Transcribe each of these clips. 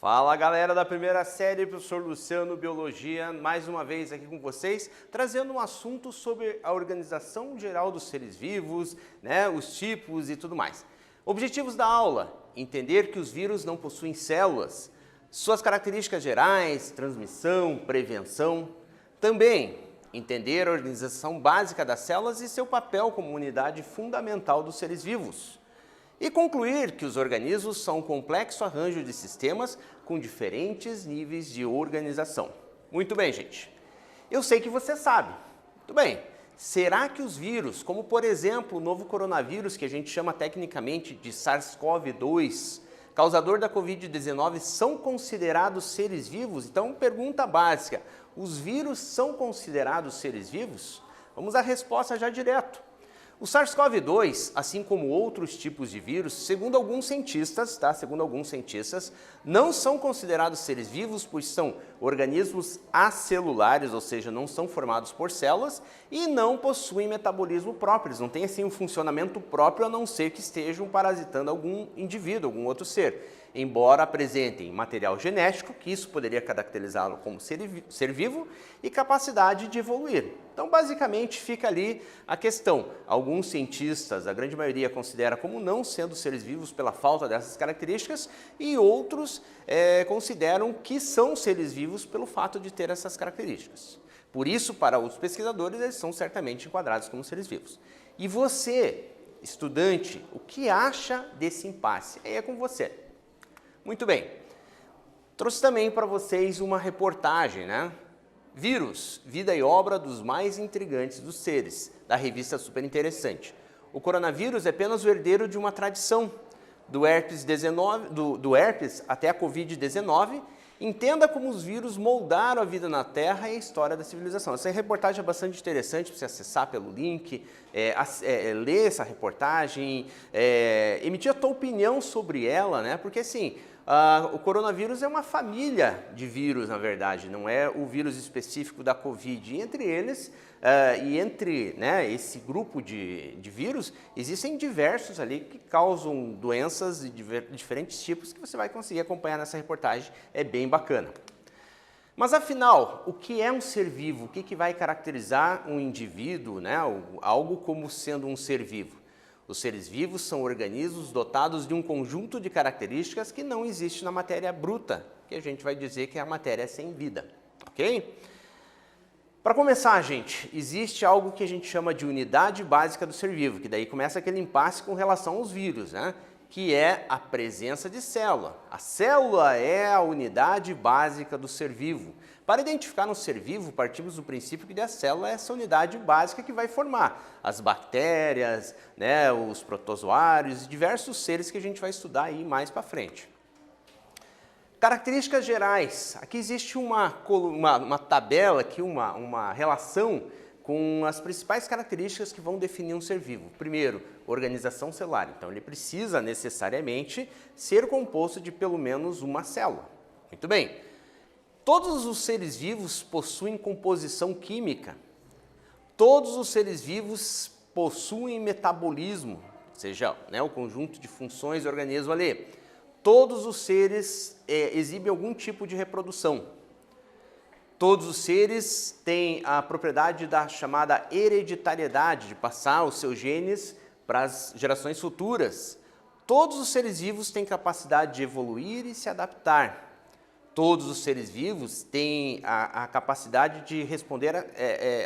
Fala galera da primeira série, professor Luciano, Biologia, mais uma vez aqui com vocês, trazendo um assunto sobre a organização geral dos seres vivos, os tipos e tudo mais. Objetivos da aula: entender que os vírus não possuem células, suas características gerais, transmissão, prevenção. Também entender a organização básica das células e seu papel como unidade fundamental dos seres vivos. E concluir que os organismos são um complexo arranjo de sistemas com diferentes níveis de organização. Muito bem, gente. Eu sei que você sabe. Muito bem. Será que os vírus, como por exemplo o novo coronavírus, que a gente chama tecnicamente de SARS-CoV-2, causador da Covid-19, são considerados seres vivos? Então, pergunta básica: os vírus são considerados seres vivos? Vamos à resposta já direto. O SARS-CoV-2, assim como outros tipos de vírus, segundo alguns cientistas, não são considerados seres vivos, pois são organismos acelulares, ou seja, não são formados por células e não possuem metabolismo próprio, eles não têm assim um funcionamento próprio, a não ser que estejam parasitando algum indivíduo, algum outro ser. Embora apresentem material genético, que isso poderia caracterizá-lo como ser vivo, e capacidade de evoluir. Então, basicamente, fica ali a questão. Alguns cientistas, a grande maioria, considera como não sendo seres vivos pela falta dessas características, e outros consideram que são seres vivos pelo fato de ter essas características. Por isso, para os pesquisadores, eles são certamente enquadrados como seres vivos. E você, estudante, o que acha desse impasse? Aí é com você. Muito bem, trouxe também para vocês uma reportagem, Vírus, vida e obra dos mais intrigantes dos seres, da revista Super Interessante. O coronavírus é apenas o herdeiro de uma tradição, do herpes até a Covid-19. Entenda como os vírus moldaram a vida na Terra e a história da civilização. Essa reportagem é bastante interessante para você acessar pelo link, ler essa reportagem, emitir a tua opinião sobre ela, porque assim, o coronavírus é uma família de vírus, na verdade, não é o vírus específico da Covid. E entre eles, esse grupo de vírus, existem diversos ali que causam doenças de diferentes tipos que você vai conseguir acompanhar nessa reportagem, é bem bacana. Mas afinal, o que é um ser vivo? O que vai caracterizar um indivíduo, algo como sendo um ser vivo? Os seres vivos são organismos dotados de um conjunto de características que não existe na matéria bruta, que a gente vai dizer que é a matéria sem vida, ok? Para começar, gente, existe algo que a gente chama de unidade básica do ser vivo, que daí começa aquele impasse com relação aos vírus, que é a presença de célula. A célula é a unidade básica do ser vivo. Para identificar um ser vivo, partimos do princípio que a célula é essa unidade básica que vai formar as bactérias, os protozoários e diversos seres que a gente vai estudar aí mais para frente. Características gerais. Aqui existe uma tabela, aqui uma relação com as principais características que vão definir um ser vivo. Primeiro, organização celular. Então, ele precisa necessariamente ser composto de pelo menos uma célula. Muito bem. Todos os seres vivos possuem composição química. Todos os seres vivos possuem metabolismo, ou seja, o conjunto de funções do organismo ali. Todos os seres exibem algum tipo de reprodução. Todos os seres têm a propriedade da chamada hereditariedade, de passar os seus genes para as gerações futuras. Todos os seres vivos têm capacidade de evoluir e se adaptar. Todos os seres vivos têm a capacidade de responder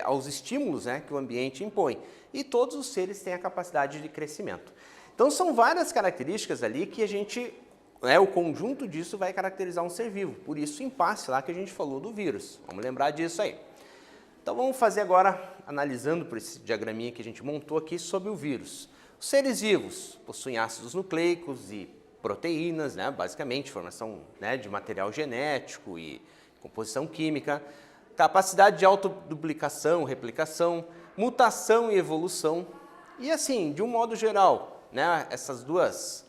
aos estímulos que o ambiente impõe. E todos os seres têm a capacidade de crescimento. Então, são várias características ali que a gente... o conjunto disso vai caracterizar um ser vivo. Por isso, o impasse lá que a gente falou do vírus. Vamos lembrar disso aí. Então, vamos fazer agora, analisando por esse diagraminha que a gente montou aqui sobre o vírus. Os seres vivos possuem ácidos nucleicos e proteínas, basicamente, formação de material genético e composição química, capacidade de autoduplicação, replicação, mutação e evolução. E assim, de um modo geral, essas duas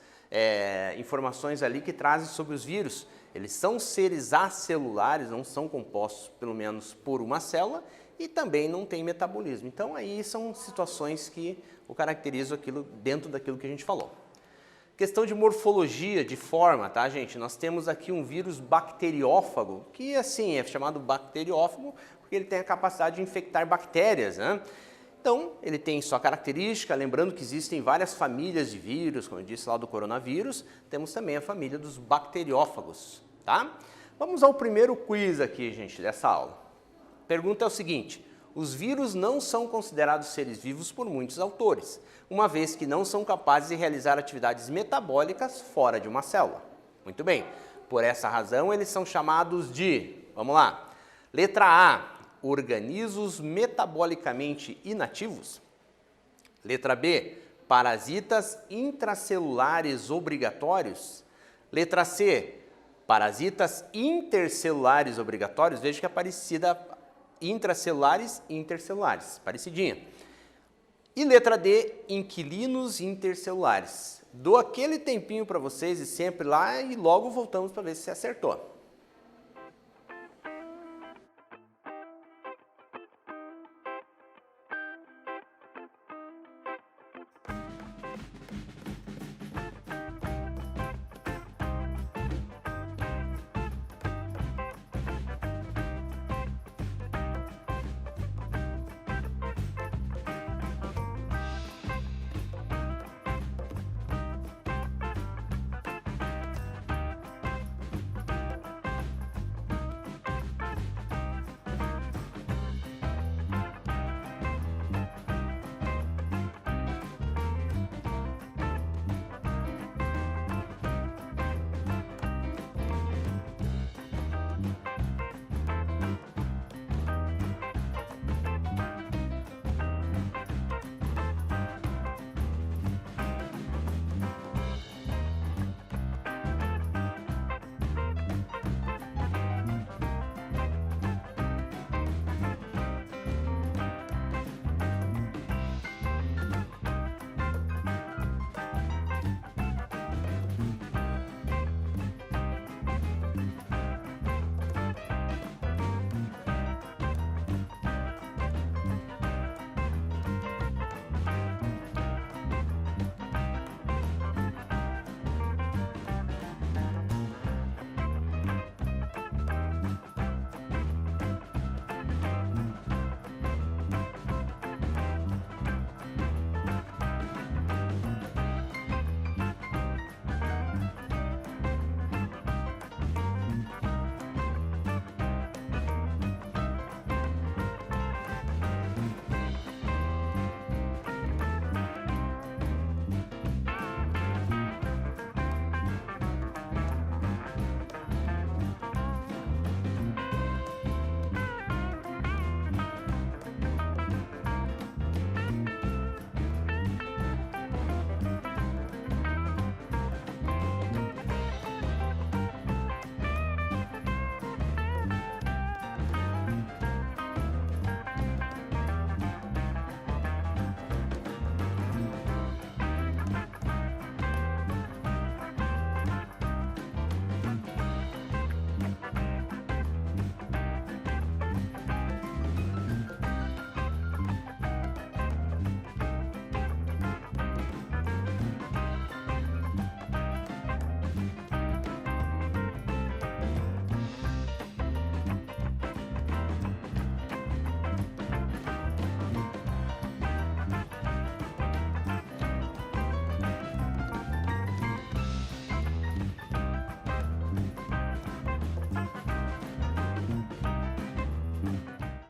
informações ali que trazem sobre os vírus, eles são seres acelulares, não são compostos pelo menos por uma célula e também não têm metabolismo. Então aí são situações que o caracterizam dentro daquilo que a gente falou. Questão de morfologia, de forma, tá, gente? Nós temos aqui um vírus bacteriófago, que assim é chamado bacteriófago porque ele tem a capacidade de infectar bactérias, né? Então, ele tem sua característica, lembrando que existem várias famílias de vírus, como eu disse lá do coronavírus, temos também a família dos bacteriófagos, tá? Vamos ao primeiro quiz aqui, gente, dessa aula. A pergunta é o seguinte: os vírus não são considerados seres vivos por muitos autores, uma vez que não são capazes de realizar atividades metabólicas fora de uma célula. Muito bem, por essa razão eles são chamados de, vamos lá, letra A, organismos metabolicamente inativos. Letra B, parasitas intracelulares obrigatórios. Letra C, parasitas intercelulares obrigatórios. Veja que é parecida intracelulares e intercelulares, parecidinha. E letra D, inquilinos intercelulares. Dou aquele tempinho para vocês e sempre lá e logo voltamos para ver se você acertou.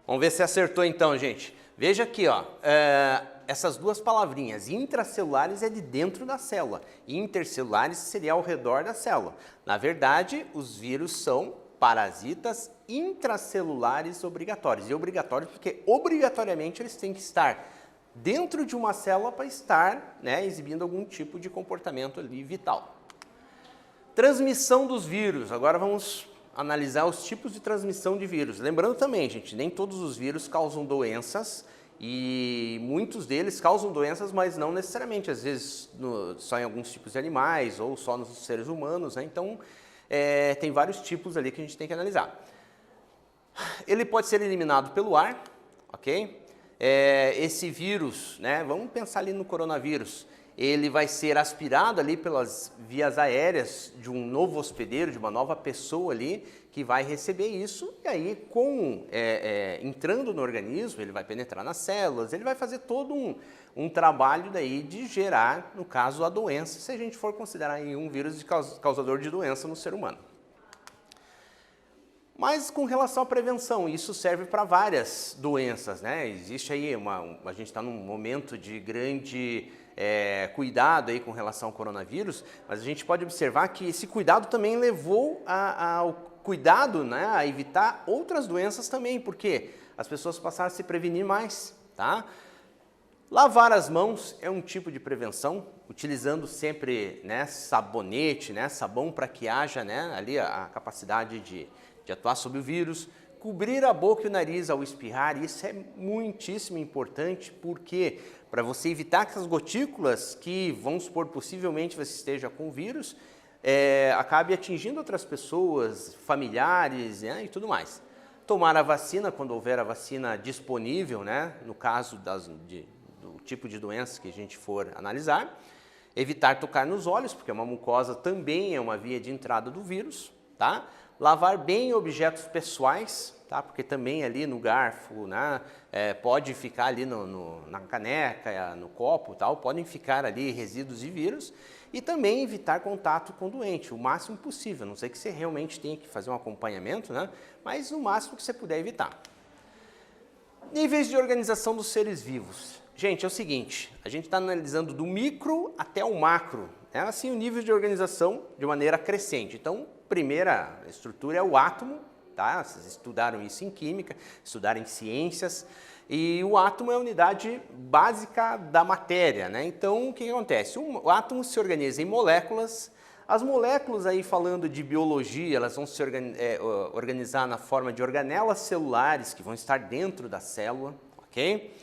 Vamos ver se acertou então, gente. Veja aqui, ó, essas duas palavrinhas, intracelulares é de dentro da célula, e intercelulares seria ao redor da célula. Na verdade, os vírus são parasitas intracelulares obrigatórios. E obrigatórios porque obrigatoriamente eles têm que estar dentro de uma célula para estar, né, exibindo algum tipo de comportamento ali vital. Transmissão dos vírus. Agora vamos analisar os tipos de transmissão de vírus. Lembrando também, gente, nem todos os vírus causam doenças e muitos deles causam doenças, mas não necessariamente. Às vezes só em alguns tipos de animais ou só nos seres humanos, né? Então, tem vários tipos ali que a gente tem que analisar. Ele pode ser eliminado pelo ar, ok? Esse vírus, né? Vamos pensar ali no coronavírus. ele vai ser aspirado ali pelas vias aéreas de um novo hospedeiro, de uma nova pessoa ali, que vai receber isso, e aí entrando no organismo, ele vai penetrar nas células, ele vai fazer todo um trabalho daí de gerar, no caso, a doença, se a gente for considerar aí um vírus causador de doença no ser humano. Mas com relação à prevenção, isso serve para várias doenças, né? Existe aí a gente está num momento de grande cuidado aí com relação ao coronavírus, mas a gente pode observar que esse cuidado também levou ao cuidado, né, a evitar outras doenças também, porque as pessoas passaram a se prevenir mais, tá? Lavar as mãos é um tipo de prevenção, utilizando sempre, né, sabonete, né, sabão, para que haja, né, ali a capacidade de atuar sobre o vírus. Cobrir a boca e o nariz ao espirrar, isso é muitíssimo importante, porque para você evitar que essas gotículas, que vamos supor possivelmente você esteja com o vírus, acabe atingindo outras pessoas, familiares, né, e tudo mais. Tomar a vacina quando houver a vacina disponível, né, no caso do tipo de doença que a gente for analisar. Evitar tocar nos olhos, porque uma mucosa também é uma via de entrada do vírus, tá? Lavar bem objetos pessoais, tá? Porque também ali no garfo, né, pode ficar ali na caneca, no copo, tal, podem ficar ali resíduos de vírus. E também evitar contato com o doente, o máximo possível, a não sei que você realmente tenha que fazer um acompanhamento, né? Mas o máximo que você puder evitar. Níveis de organização dos seres vivos. Gente, é o seguinte, a gente está analisando do micro até o macro, né? Assim, o nível de organização de maneira crescente. Então, primeira estrutura é o átomo, tá? Vocês estudaram isso em química, estudaram em ciências, e o átomo é a unidade básica da matéria, né? Então, o que acontece? O átomo se organiza em moléculas. As moléculas, aí falando de biologia, elas vão se organizar na forma de organelas celulares que vão estar dentro da célula, ok?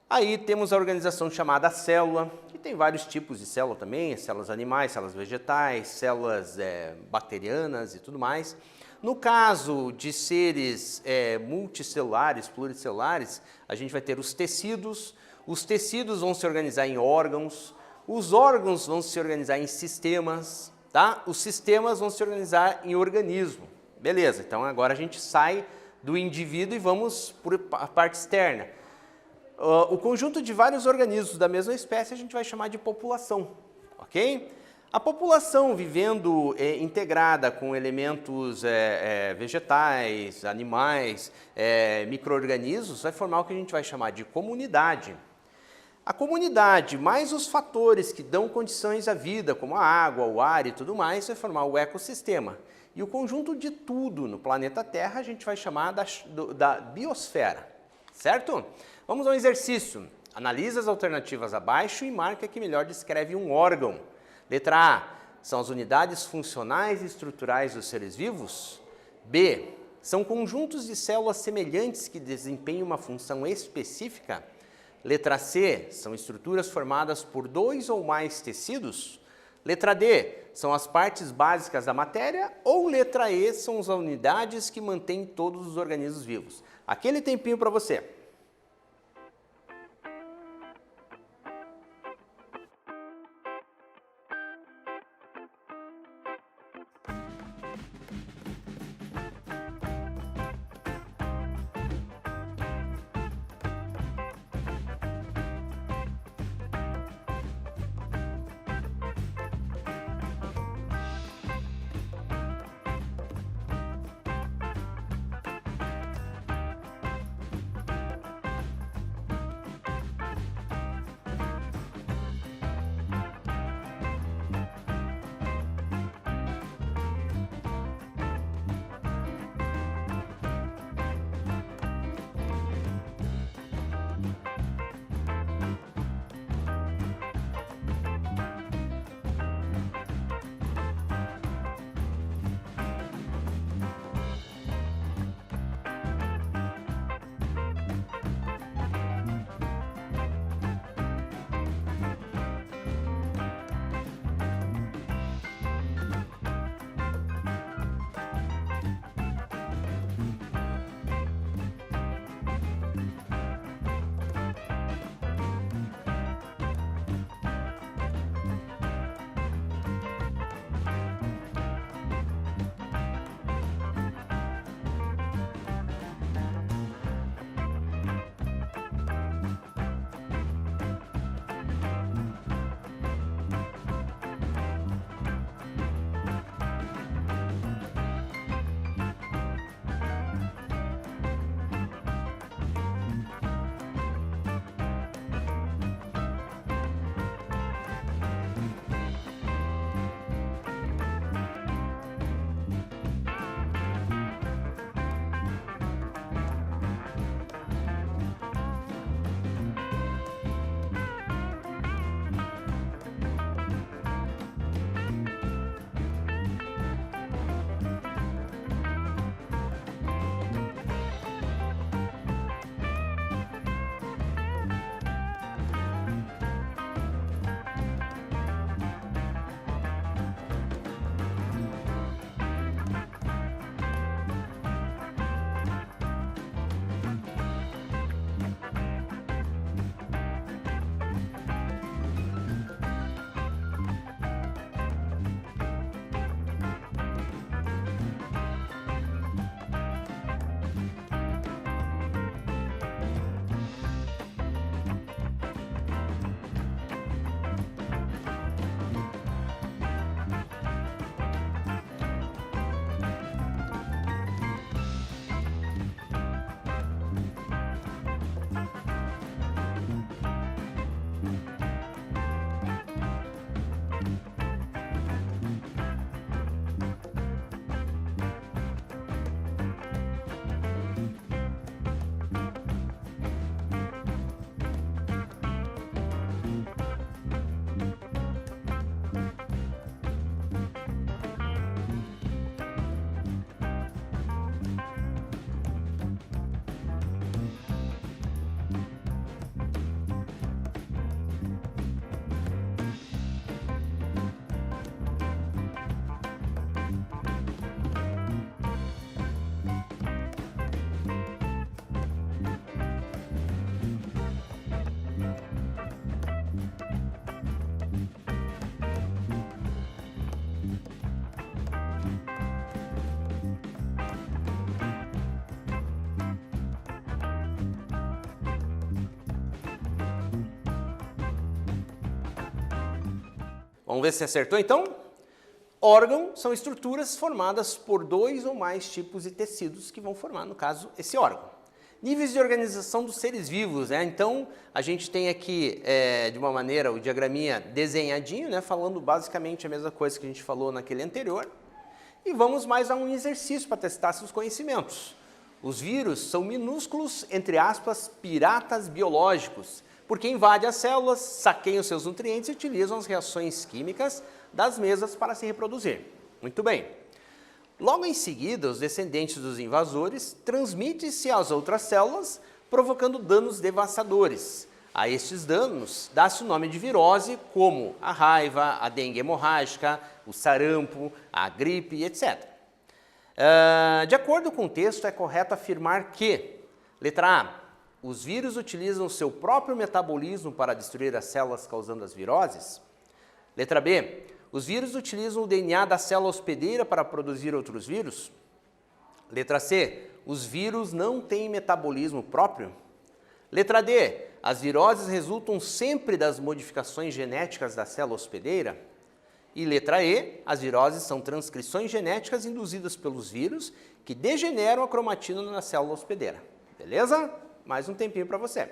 Aí temos a organização chamada célula, que tem vários tipos de célula também, células animais, células vegetais, células bacterianas e tudo mais. No caso de seres multicelulares, pluricelulares, a gente vai ter os tecidos vão se organizar em órgãos, os órgãos vão se organizar em sistemas, tá? Os sistemas vão se organizar em organismo. Beleza, então agora a gente sai do indivíduo e vamos para a parte externa. O conjunto de vários organismos da mesma espécie a gente vai chamar de população, ok? A população vivendo integrada com elementos vegetais, animais, micro-organismos, vai formar o que a gente vai chamar de comunidade. A comunidade, mais os fatores que dão condições à vida, como a água, o ar e tudo mais, vai formar o ecossistema. E o conjunto de tudo no planeta Terra a gente vai chamar da biosfera, certo? Vamos ao exercício. Analisa as alternativas abaixo e marca que melhor descreve um órgão. Letra A, são as unidades funcionais e estruturais dos seres vivos? B, são conjuntos de células semelhantes que desempenham uma função específica? Letra C, são estruturas formadas por 2 ou mais tecidos? Letra D, são as partes básicas da matéria? Ou letra E, são as unidades que mantêm todos os organismos vivos? Aquele tempinho para você. Vamos ver se acertou então? Órgão são estruturas formadas por 2 ou mais tipos de tecidos que vão formar, no caso, esse órgão. Níveis de organização dos seres vivos, né? Então, a gente tem aqui, de uma maneira, o diagraminha desenhadinho, né? Falando basicamente a mesma coisa que a gente falou naquele anterior. E vamos mais a um exercício para testar seus conhecimentos. Os vírus são minúsculos, entre aspas, piratas biológicos, porque invadem as células, saqueiam seus nutrientes e utilizam as reações químicas das mesmas para se reproduzir. Muito bem. Logo em seguida, os descendentes dos invasores transmitem-se às outras células, provocando danos devastadores. A estes danos dá-se o nome de virose, como a raiva, a dengue hemorrágica, o sarampo, a gripe, etc. De acordo com o texto, é correto afirmar que, letra A, os vírus utilizam o seu próprio metabolismo para destruir as células causando as viroses? Letra B, os vírus utilizam o DNA da célula hospedeira para produzir outros vírus? Letra C, os vírus não têm metabolismo próprio? Letra D, as viroses resultam sempre das modificações genéticas da célula hospedeira? E letra E, as viroses são transcrições genéticas induzidas pelos vírus que degeneram a cromatina na célula hospedeira. Beleza? Mais um tempinho para você.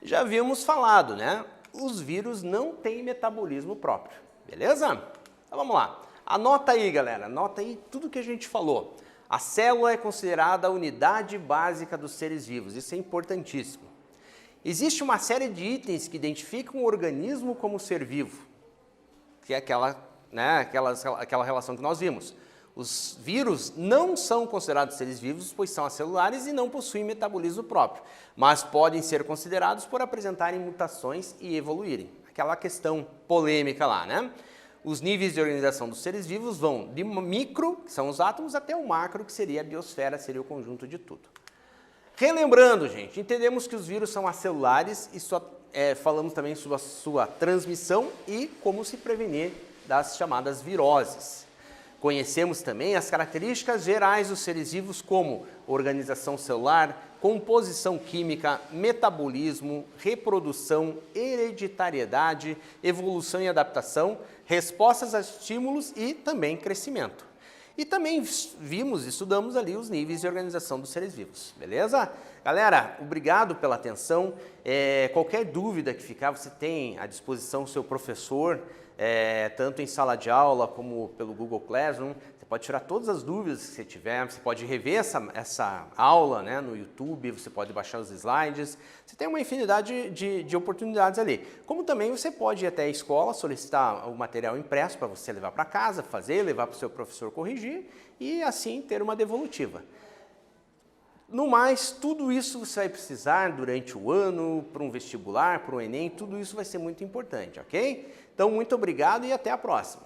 Já havíamos falado, né? Os vírus não têm metabolismo próprio, beleza? Então vamos lá. Anota aí, galera, anota aí tudo que a gente falou. A célula é considerada a unidade básica dos seres vivos, isso é importantíssimo. Existe uma série de itens que identificam o organismo como ser vivo, que é aquela relação que nós vimos. Os vírus não são considerados seres vivos, pois são acelulares e não possuem metabolismo próprio, mas podem ser considerados por apresentarem mutações e evoluírem. Aquela questão polêmica lá, né? Os níveis de organização dos seres vivos vão de micro, que são os átomos, até o macro, que seria a biosfera, seria o conjunto de tudo. Relembrando, gente, entendemos que os vírus são acelulares e falamos também sobre a sua transmissão e como se prevenir das chamadas viroses. Conhecemos também as características gerais dos seres vivos como organização celular, composição química, metabolismo, reprodução, hereditariedade, evolução e adaptação, respostas a estímulos e também crescimento. E também estudamos ali os níveis de organização dos seres vivos, beleza? Galera, obrigado pela atenção. Qualquer dúvida que ficar, você tem à disposição o seu professor, tanto em sala de aula como pelo Google Classroom. Você pode tirar todas as dúvidas que você tiver, você pode rever essa aula, né, no YouTube, você pode baixar os slides. Você tem uma infinidade de oportunidades ali. Como também você pode ir até a escola, solicitar o material impresso para você levar para casa, levar para o seu professor corrigir e assim ter uma devolutiva. No mais, tudo isso você vai precisar durante o ano, para um vestibular, para o Enem, tudo isso vai ser muito importante, ok? Então, muito obrigado e até a próxima!